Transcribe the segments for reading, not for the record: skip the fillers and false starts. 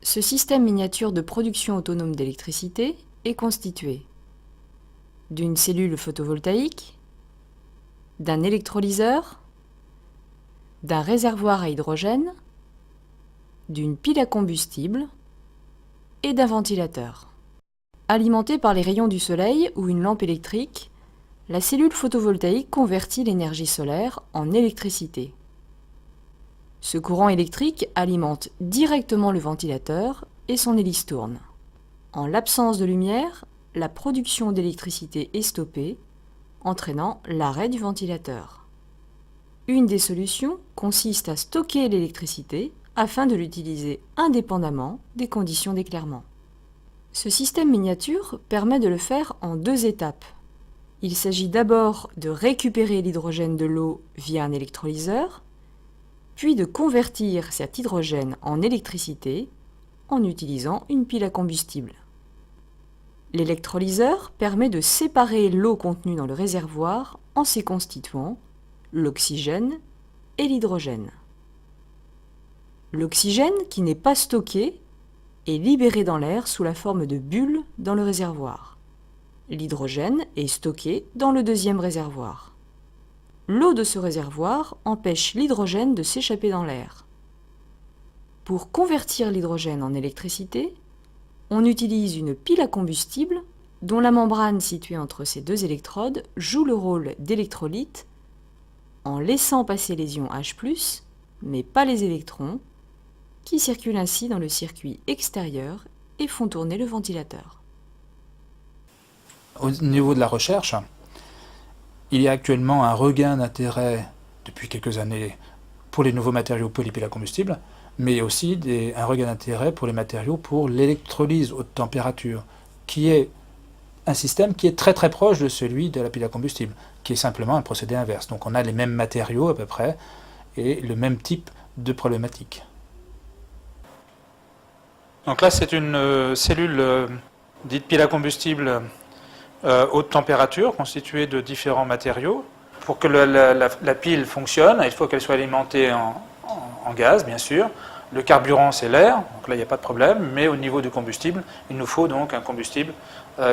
Ce système miniature de production autonome d'électricité est constitué d'une cellule photovoltaïque, d'un électrolyseur, d'un réservoir à hydrogène, d'une pile à combustible et d'un ventilateur. Alimentée par les rayons du soleil ou une lampe électrique, la cellule photovoltaïque convertit l'énergie solaire en électricité. Ce courant électrique alimente directement le ventilateur et son hélice tourne. En l'absence de lumière, la production d'électricité est stoppée, entraînant l'arrêt du ventilateur. Une des solutions consiste à stocker l'électricité afin de l'utiliser indépendamment des conditions d'éclairement. Ce système miniature permet de le faire en 2 étapes. Il s'agit d'abord de récupérer l'hydrogène de l'eau via un électrolyseur, puis de convertir cet hydrogène en électricité en utilisant une pile à combustible. L'électrolyseur permet de séparer l'eau contenue dans le réservoir en ses constituants, l'oxygène et l'hydrogène. L'oxygène, qui n'est pas stocké, est libéré dans l'air sous la forme de bulles dans le réservoir. L'hydrogène est stocké dans le 2e réservoir. L'eau de ce réservoir empêche l'hydrogène de s'échapper dans l'air. Pour convertir l'hydrogène en électricité, on utilise une pile à combustible dont la membrane située entre ces 2 électrodes joue le rôle d'électrolyte en laissant passer les ions H+, mais pas les électrons, qui circulent ainsi dans le circuit extérieur et font tourner le ventilateur. Au niveau de la recherche, il y a actuellement un regain d'intérêt depuis quelques années pour les nouveaux matériaux polypiles à combustible, mais aussi un regain d'intérêt pour les matériaux pour l'électrolyse haute température, qui est un système qui est très très proche de celui de la pile à combustible, qui est simplement un procédé inverse. Donc on a les mêmes matériaux à peu près et le même type de problématique. Donc là c'est une cellule dite pile à combustible haute température, constituée de différents matériaux. Pour que la pile fonctionne, il faut qu'elle soit alimentée en gaz, bien sûr. Le carburant, c'est l'air, donc là, il n'y a pas de problème. Mais au niveau du combustible, il nous faut donc un combustible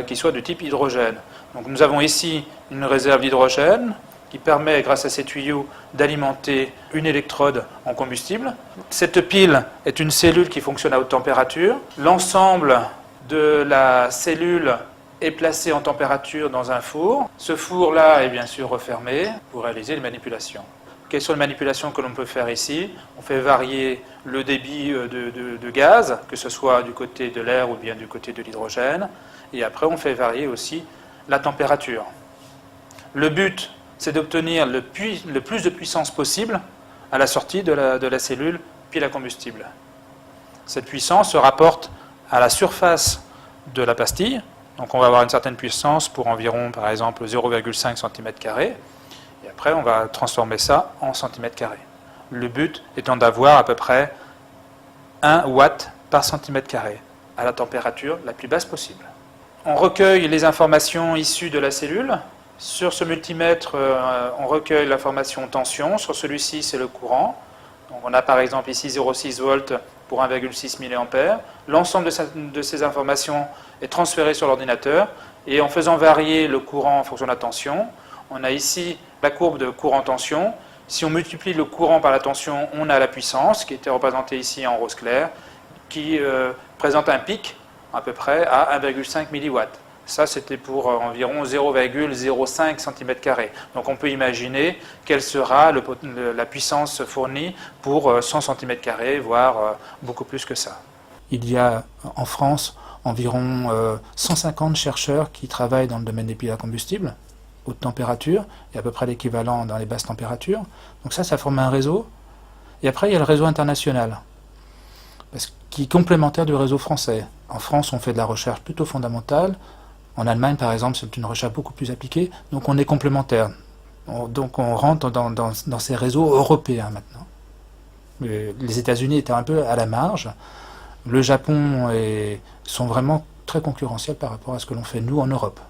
qui soit de type hydrogène. Donc nous avons ici une réserve d'hydrogène qui permet, grâce à ces tuyaux, d'alimenter une électrode en combustible. Cette pile est une cellule qui fonctionne à haute température. L'ensemble de la cellule est placé en température dans un four. Ce four-là est bien sûr refermé pour réaliser les manipulations. Quelles sont les manipulations que l'on peut faire ici? On fait varier le débit de gaz, que ce soit du côté de l'air ou bien du côté de l'hydrogène, et après on fait varier aussi la température. Le but, c'est d'obtenir le plus de puissance possible à la sortie de la cellule pile à combustible. Cette puissance se rapporte à la surface de la pastille. Donc on va avoir une certaine puissance pour environ, par exemple, 0,5 cm². Et après, on va transformer ça en cm². Le but étant d'avoir à peu près 1 watt par cm², à la température la plus basse possible. On recueille les informations issues de la cellule. Sur ce multimètre, on recueille l'information tension. Sur celui-ci, c'est le courant. Donc on a par exemple ici 0,6 volts pour 1,6 mA. L'ensemble de ces informations est transféré sur l'ordinateur et en faisant varier le courant en fonction de la tension, on a ici la courbe de courant-tension. Si on multiplie le courant par la tension, on a la puissance qui était représentée ici en rose clair, qui présente un pic à peu près à 1,5 mW. Ça, c'était pour environ 0,05 cm². Donc on peut imaginer quelle sera la puissance fournie pour 100 cm², voire beaucoup plus que ça. Il y a en France environ 150 chercheurs qui travaillent dans le domaine des piles à combustible, haute température, et à peu près l'équivalent dans les basses températures. Donc ça forme un réseau. Et après, il y a le réseau international, qui est complémentaire du réseau français. En France, on fait de la recherche plutôt fondamentale. En Allemagne, par exemple, c'est une recherche beaucoup plus appliquée, donc on est complémentaires. Donc on rentre dans ces réseaux européens maintenant. Les États-Unis étaient un peu à la marge. Le Japon sont vraiment très concurrentiels par rapport à ce que l'on fait nous en Europe.